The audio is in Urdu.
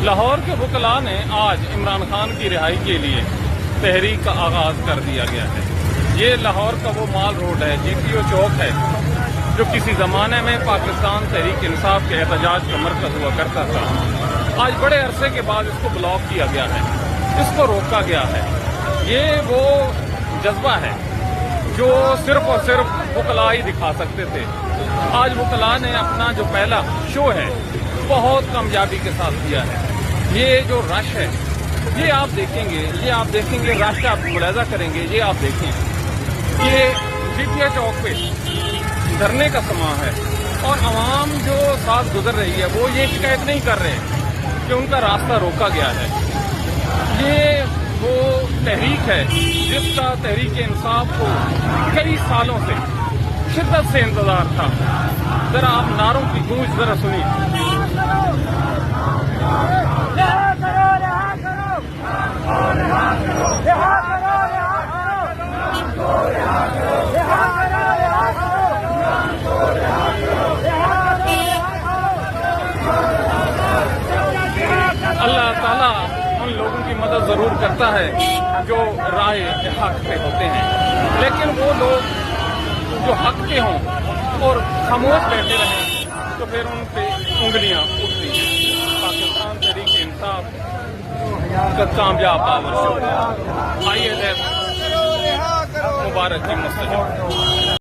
لاہور کے وکلاء نے آج عمران خان کی رہائی کے لیے تحریک کا آغاز کر دیا گیا ہے۔ یہ لاہور کا وہ مال روڈ ہے، جی پی او چوک ہے، جو کسی زمانے میں پاکستان تحریک انصاف کے احتجاج کا مرکز ہوا کرتا تھا۔ آج بڑے عرصے کے بعد اس کو بلاک کیا گیا ہے، اس کو روکا گیا ہے۔ یہ وہ جذبہ ہے جو صرف اور صرف وکلاء ہی دکھا سکتے تھے۔ آج وکلاء نے اپنا جو پہلا شو ہے بہت کامیابی کے ساتھ کیا ہے۔ یہ جو رش ہے یہ آپ دیکھیں گے رش کا آپ ملاحظہ کریں گے، یہ آپ دیکھیں، یہ جی پی او چوک پہ دھرنے کا سماں ہے اور عوام جو ساتھ گزر رہی ہے وہ یہ شکایت نہیں کر رہے کہ ان کا راستہ روکا گیا ہے۔ یہ وہ تحریک ہے جس کا تحریک انصاف کو کئی سالوں سے شدت سے انتظار تھا۔ ذرا آپ نعروں کی گونج ذرا سنیے۔ اللہ تعالیٰ ان لوگوں کی مدد ضرور کرتا ہے جو راہ حق پہ ہوتے ہیں، لیکن وہ لوگ جو حق پہ ہوں اور خاموش بیٹھے رہیں تو پھر ان پہ انگلیاں اٹھتی ہیں۔ پاکستان تحریک انصاف کا کامیاب پاور شو، آئیے مبارک کی مستجاب۔